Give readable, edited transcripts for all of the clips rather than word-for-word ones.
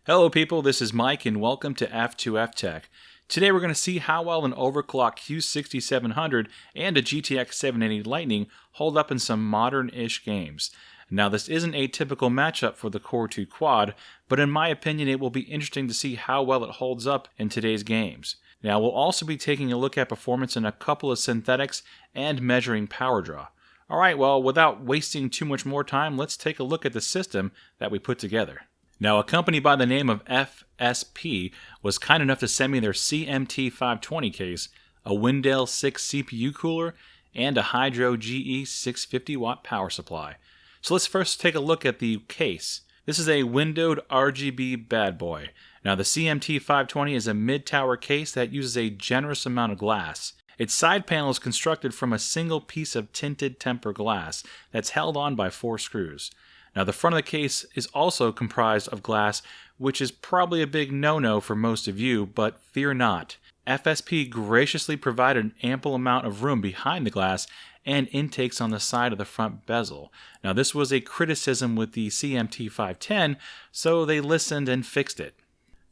Hello people, this is Mike and welcome to F2F Tech. Today we're going to see how well an overclock Q6700 and a GTX 780 Lightning hold up in some modern-ish games. Now this isn't a typical matchup for the Core 2 Quad, but in my opinion it will be interesting to see how well it holds up in today's games. Now we'll also be taking a look at performance in a couple of synthetics and measuring power draw. Alright, well without wasting too much more time, let's take a look at the system that we put together. Now, a company by the name of FSP was kind enough to send me their CMT520 case, a Windale 6 CPU cooler, and a Hydro GE 650 watt power supply. So let's first take a look at the case. This is a windowed RGB bad boy. Now, the CMT520 is a mid-tower case that uses a generous amount of glass. Its side panel is constructed from a single piece of tinted temper glass that's held on by 4 screws. Now the front of the case is also comprised of glass, which is probably a big no-no for most of you, but fear not. FSP graciously provided an ample amount of room behind the glass and intakes on the side of the front bezel. Now this was a criticism with the CMT510, so they listened and fixed it.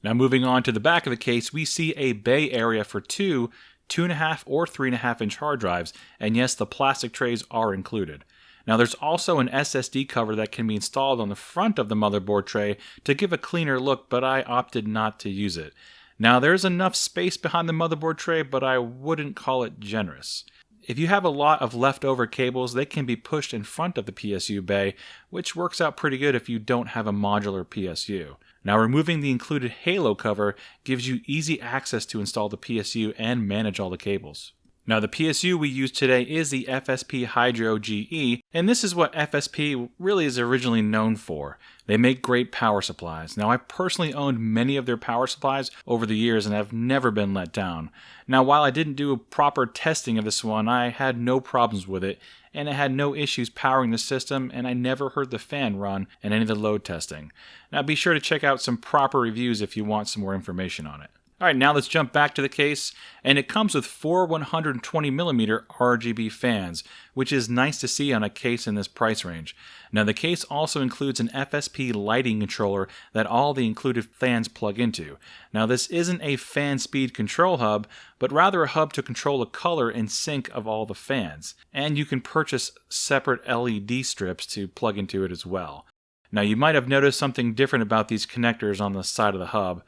Now moving on to the back of the case, we see a bay area for 2.5 or 3.5 inch hard drives, and yes, the plastic trays are included. Now there's also an SSD cover that can be installed on the front of the motherboard tray to give a cleaner look, but I opted not to use it. Now there's enough space behind the motherboard tray, but I wouldn't call it generous. If you have a lot of leftover cables, they can be pushed in front of the PSU bay, which works out pretty good if you don't have a modular PSU. Now removing the included halo cover gives you easy access to install the PSU and manage all the cables. Now the PSU we use today is the FSP Hydro GE, and this is what FSP really is originally known for. They make great power supplies. Now I personally owned many of their power supplies over the years and have never been let down. Now while I didn't do a proper testing of this one, I had no problems with it, and I had no issues powering the system, and I never heard the fan run in any of the load testing. Now be sure to check out some proper reviews if you want some more information on it. Alright, now let's jump back to the case, and it comes with 4 120mm RGB fans, which is nice to see on a case in this price range. Now the case also includes an FSP lighting controller that all the included fans plug into. Now this isn't a fan speed control hub, but rather a hub to control the color and sync of all the fans. And you can purchase separate LED strips to plug into it as well. Now you might have noticed something different about these connectors on the side of the hub.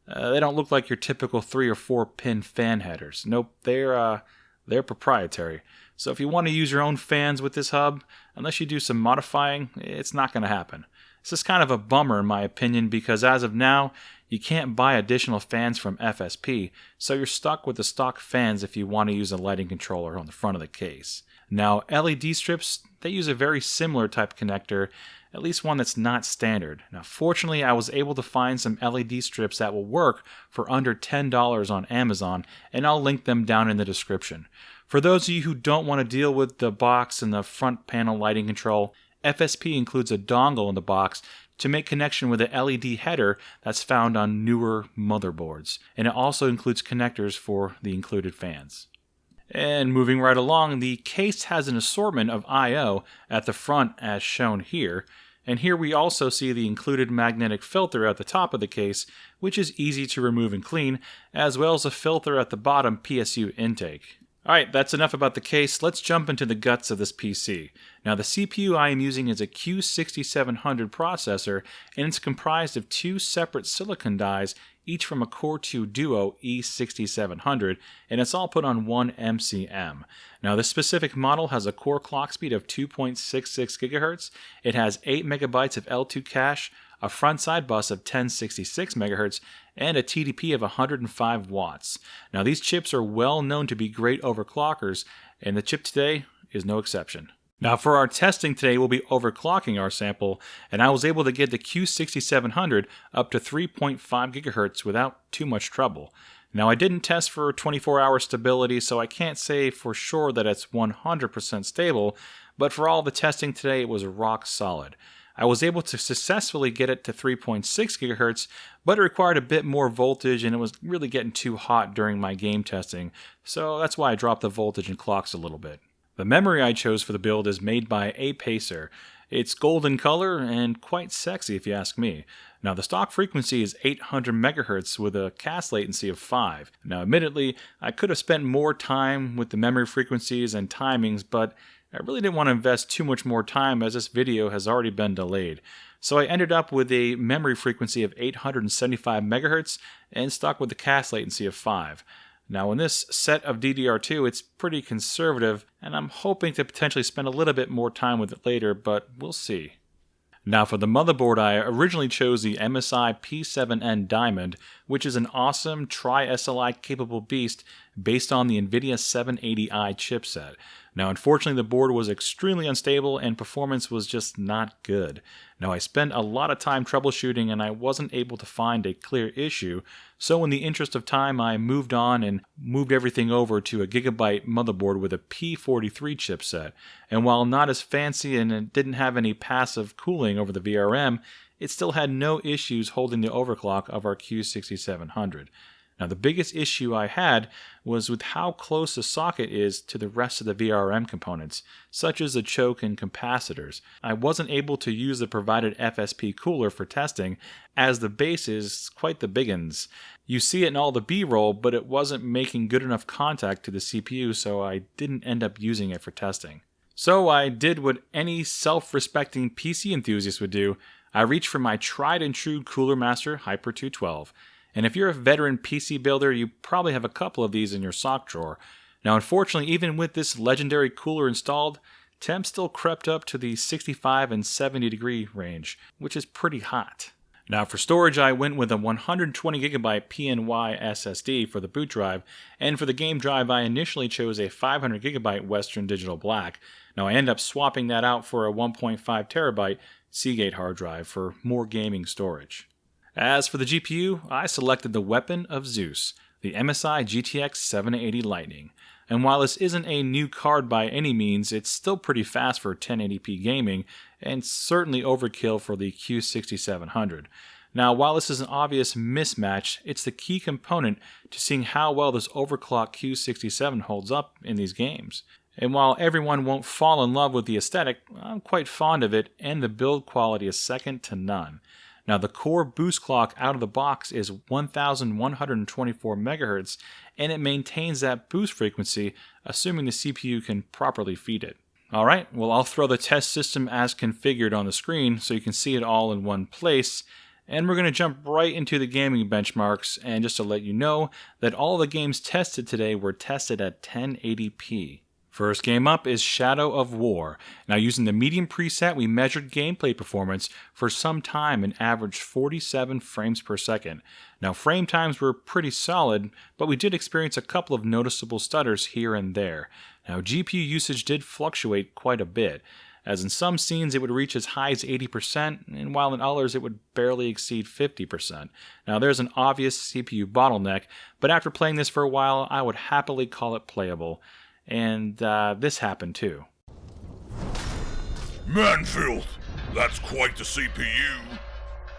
They don't look like your typical 3 or 4 pin fan headers. Nope, they're proprietary. So if you want to use your own fans with this hub, unless you do some modifying, it's not going to happen. This is kind of a bummer in my opinion, because as of now, you can't buy additional fans from FSP, so you're stuck with the stock fans if you want to use a lighting controller on the front of the case. Now, LED strips, they use a very similar type connector, at least one that's not standard. Now, fortunately, I was able to find some LED strips that will work for under $10 on Amazon, and I'll link them down in the description. For those of you who don't want to deal with the box and the front panel lighting control, FSP includes a dongle in the box to make connection with an LED header that's found on newer motherboards, and it also includes connectors for the included fans. And moving right along, the case has an assortment of I/O at the front as shown here, and here we also see the included magnetic filter at the top of the case, which is easy to remove and clean, as well as a filter at the bottom PSU intake. Alright, that's enough about the case. Let's jump into the guts of this PC. Now the CPU I am using is a Q6700 processor, and it's comprised of 2 separate silicon dies, each from a Core 2 Duo E6700, and it's all put on 1 MCM. Now this specific model has a core clock speed of 2.66 GHz, it has 8 MB of L2 cache, a front-side bus of 1066 MHz, and a TDP of 105 watts. Now these chips are well known to be great overclockers, and the chip today is no exception. Now for our testing today, we'll be overclocking our sample, and I was able to get the Q6700 up to 3.5 GHz without too much trouble. Now I didn't test for 24-hour stability, so I can't say for sure that it's 100% stable, but for all the testing today, it was rock solid. I was able to successfully get it to 3.6 GHz, but it required a bit more voltage and it was really getting too hot during my game testing, so that's why I dropped the voltage and clocks a little bit. The memory I chose for the build is made by Pacer. It's gold in color and quite sexy if you ask me. Now the stock frequency is 800 MHz with a cast latency of 5. Now admittedly, I could have spent more time with the memory frequencies and timings, but I really didn't want to invest too much more time as this video has already been delayed. So I ended up with a memory frequency of 875 MHz and stuck with the cast latency of 5. Now in this set of DDR2, it's pretty conservative, and I'm hoping to potentially spend a little bit more time with it later, but we'll see. Now for the motherboard, I originally chose the MSI P7N Diamond, which is an awesome tri-SLI capable beast based on the NVIDIA 780i chipset. Now unfortunately the board was extremely unstable and performance was just not good. Now I spent a lot of time troubleshooting and I wasn't able to find a clear issue, so in the interest of time I moved on and moved everything over to a Gigabyte motherboard with a P43 chipset. And while not as fancy and it didn't have any passive cooling over the VRM, it still had no issues holding the overclock of our Q6700. Now the biggest issue I had was with how close the socket is to the rest of the VRM components, such as the choke and capacitors. I wasn't able to use the provided FSP cooler for testing, as the base is quite the biggins. You see it in all the B-roll, but it wasn't making good enough contact to the CPU, so I didn't end up using it for testing. So I did what any self-respecting PC enthusiast would do. I reached for my tried and true Cooler Master Hyper 212. And if you're a veteran PC builder, you probably have a couple of these in your sock drawer. Now unfortunately, even with this legendary cooler installed, temps still crept up to the 65 and 70 degree range, which is pretty hot. Now for storage, I went with a 120GB PNY SSD for the boot drive, and for the game drive I initially chose a 500GB Western Digital Black. Now I ended up swapping that out for a 1.5TB Seagate hard drive for more gaming storage. As for the GPU, I selected the weapon of Zeus, the MSI GTX 780 Lightning. And while this isn't a new card by any means, it's still pretty fast for 1080p gaming, and certainly overkill for the Q6700. Now, while this is an obvious mismatch, it's the key component to seeing how well this overclocked Q67 holds up in these games. And while everyone won't fall in love with the aesthetic, I'm quite fond of it, and the build quality is second to none. Now the core boost clock out of the box is 1124 MHz, and it maintains that boost frequency, assuming the CPU can properly feed it. Alright, well I'll throw the test system as configured on the screen so you can see it all in one place, and we're going to jump right into the gaming benchmarks, and just to let you know that all the games tested today were tested at 1080p. First game up is Shadow of War. Now using the medium preset, we measured gameplay performance for some time and averaged 47 frames per second. Now frame times were pretty solid, but we did experience a couple of noticeable stutters here and there. Now GPU usage did fluctuate quite a bit, as in some scenes it would reach as high as 80%, and while in others it would barely exceed 50%. Now there's an obvious CPU bottleneck, but after playing this for a while, I would happily call it playable. And this happened too. Manfield, that's quite the CPU.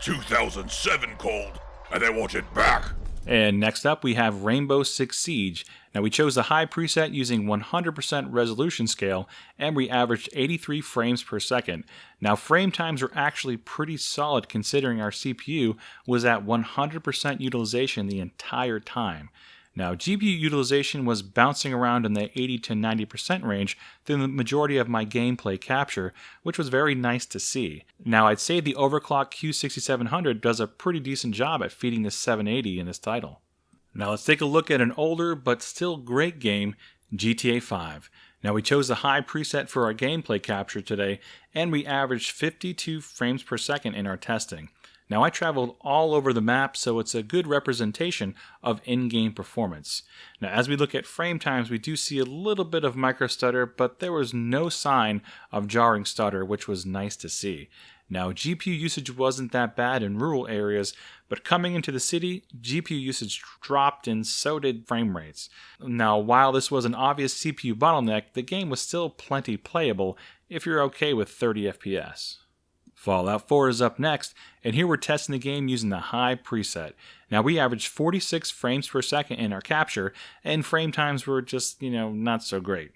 2007 called, and they want it back. And next up we have Rainbow Six Siege. Now we chose the high preset using 100% resolution scale, and we averaged 83 frames per second. Now frame times were actually pretty solid considering our CPU was at 100% utilization the entire time. Now, GPU utilization was bouncing around in the 80 to 90% range through the majority of my gameplay capture, which was very nice to see. Now, I'd say the overclocked Q6700 does a pretty decent job at feeding the 780 in this title. Now, let's take a look at an older but still great game, GTA 5. Now, we chose the high preset for our gameplay capture today, and we averaged 52 frames per second in our testing. Now I traveled all over the map, so it's a good representation of in-game performance. Now as we look at frame times, we do see a little bit of micro stutter, but there was no sign of jarring stutter, which was nice to see. Now GPU usage wasn't that bad in rural areas, but coming into the city, GPU usage dropped and so did frame rates. Now while this was an obvious CPU bottleneck, the game was still plenty playable if you're okay with 30 FPS. Fallout 4 is up next, and here we're testing the game using the high preset. Now we averaged 46 frames per second in our capture, and frame times were just, not so great.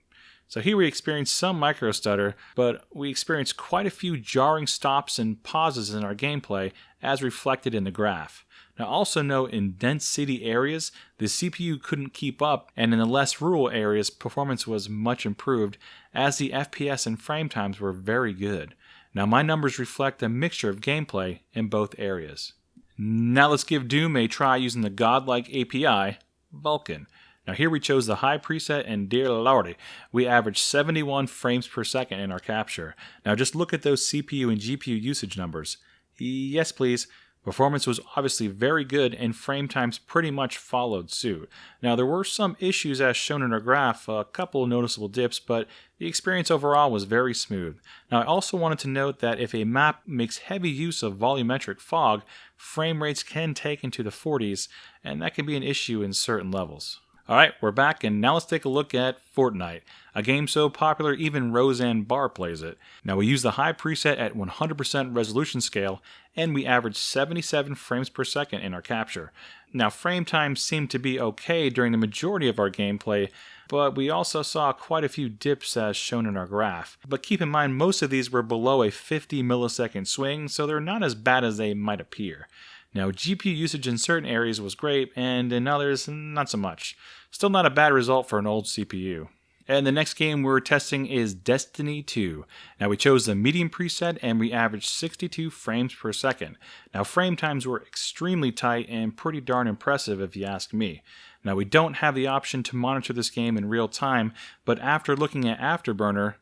So here we experienced some micro stutter, but we experienced quite a few jarring stops and pauses in our gameplay as reflected in the graph. Now also note in dense city areas, the CPU couldn't keep up, and in the less rural areas, performance was much improved as the FPS and frame times were very good. Now my numbers reflect a mixture of gameplay in both areas. Now let's give Doom a try using the godlike API, Vulkan. Now here we chose the high preset, and dear lordy, we averaged 71 frames per second in our capture. Now just look at those CPU and GPU usage numbers. Yes please. Performance was obviously very good and frame times pretty much followed suit. Now there were some issues as shown in our graph, a couple of noticeable dips, but the experience overall was very smooth. Now I also wanted to note that if a map makes heavy use of volumetric fog, frame rates can take into the 40s, and that can be an issue in certain levels. Alright, we're back, and now let's take a look at Fortnite, a game so popular even Roseanne Barr plays it. Now we use the high preset at 100% resolution scale, and we averaged 77 frames per second in our capture. Now frame times seemed to be okay during the majority of our gameplay, but we also saw quite a few dips as shown in our graph. But keep in mind most of these were below a 50 millisecond swing, so they're not as bad as they might appear. Now, GPU usage in certain areas was great, and in others, not so much. Still not a bad result for an old CPU. And the next game we're testing is Destiny 2. Now, we chose the medium preset, and we averaged 62 frames per second. Now, frame times were extremely tight and pretty darn impressive if you ask me. Now, we don't have the option to monitor this game in real time, but after looking at Afterburner,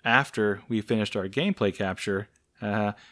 after we finished our gameplay capture,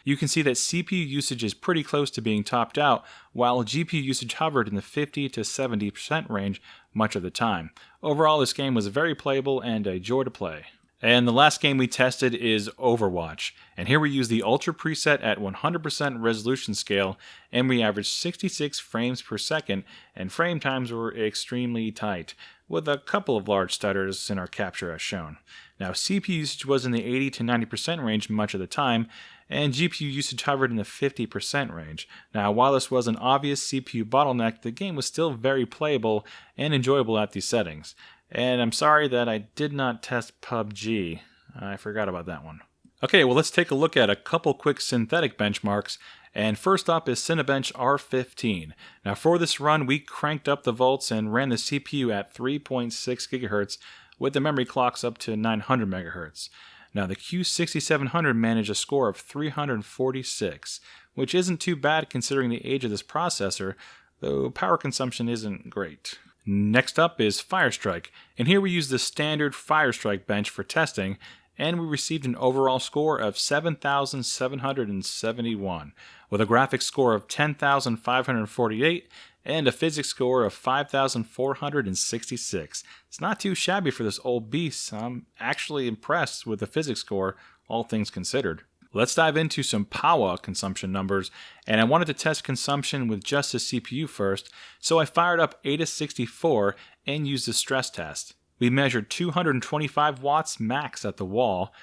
you can see that CPU usage is pretty close to being topped out, while GPU usage hovered in the 50 to 70% range much of the time. Overall, this game was very playable and a joy to play. And the last game we tested is Overwatch, and here we use the Ultra preset at 100% resolution scale, and we averaged 66 frames per second, and frame times were extremely tight, with a couple of large stutters in our capture as shown. Now CPU usage was in the 80 to 90% range much of the time, and GPU usage hovered in the 50% range. Now while this was an obvious CPU bottleneck, the game was still very playable and enjoyable at these settings. And I'm sorry that I did not test PUBG. I forgot about that one. Okay, well let's take a look at a couple quick synthetic benchmarks. And first up is Cinebench R15. Now for this run, we cranked up the volts and ran the CPU at 3.6 GHz with the memory clocks up to 900 MHz. Now the Q6700 managed a score of 346, which isn't too bad considering the age of this processor, though power consumption isn't great. Next up is Firestrike, and here we use the standard Firestrike bench for testing, and we received an overall score of 7,771, with a graphics score of 10,548 and a physics score of 5,466. It's not too shabby for this old beast. I'm actually impressed with the physics score, all things considered. Let's dive into some power consumption numbers, and I wanted to test consumption with just the CPU first, so I fired up AIDA64 and used the stress test. We measured 225 watts max at the wall,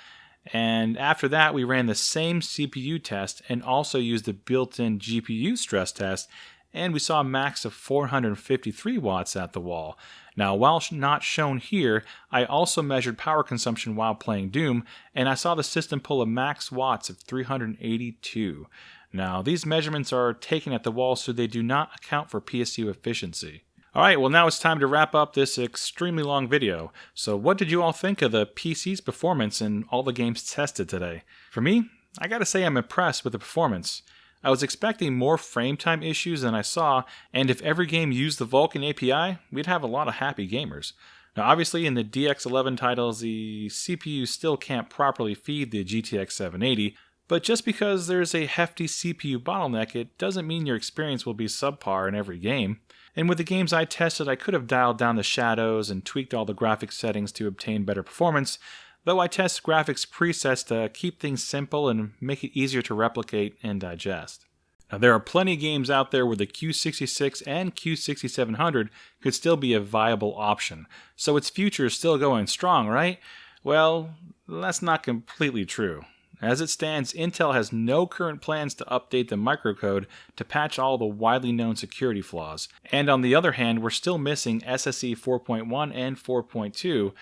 and after that we ran the same CPU test and also used the built-in GPU stress test, and we saw a max of 453 watts at the wall. Now, while not shown here, I also measured power consumption while playing Doom, and I saw the system pull a max watts of 382. Now, these measurements are taken at the wall, so they do not account for PSU efficiency. Alright, well now it's time to wrap up this extremely long video. So what did you all think of the PC's performance in all the games tested today? For me, I gotta say I'm impressed with the performance. I was expecting more frame time issues than I saw, and if every game used the Vulkan API, we'd have a lot of happy gamers. Now obviously in the DX11 titles, the CPU still can't properly feed the GTX 780, But just because there's a hefty CPU bottleneck, it doesn't mean your experience will be subpar in every game. And with the games I tested, I could have dialed down the shadows and tweaked all the graphics settings to obtain better performance, though I test graphics presets to keep things simple and make it easier to replicate and digest. Now, there are plenty of games out there where the Q66 and Q6700 could still be a viable option, so its future is still going strong, right? Well, that's not completely true. As it stands, Intel has no current plans to update the microcode to patch all the widely known security flaws. And on the other hand, we're still missing SSE 4.1 and 4.2,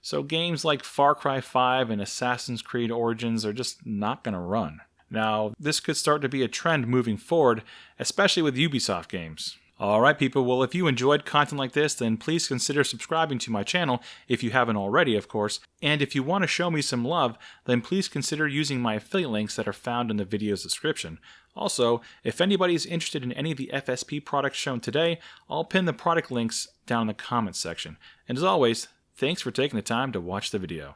so games like Far Cry 5 and Assassin's Creed Origins are just not going to run. Now, this could start to be a trend moving forward, especially with Ubisoft games. Alright people, well if you enjoyed content like this, then please consider subscribing to my channel if you haven't already, of course. And if you want to show me some love, then please consider using my affiliate links that are found in the video's description. Also, if anybody is interested in any of the FSP products shown today, I'll pin the product links down in the comments section. And as always, thanks for taking the time to watch the video.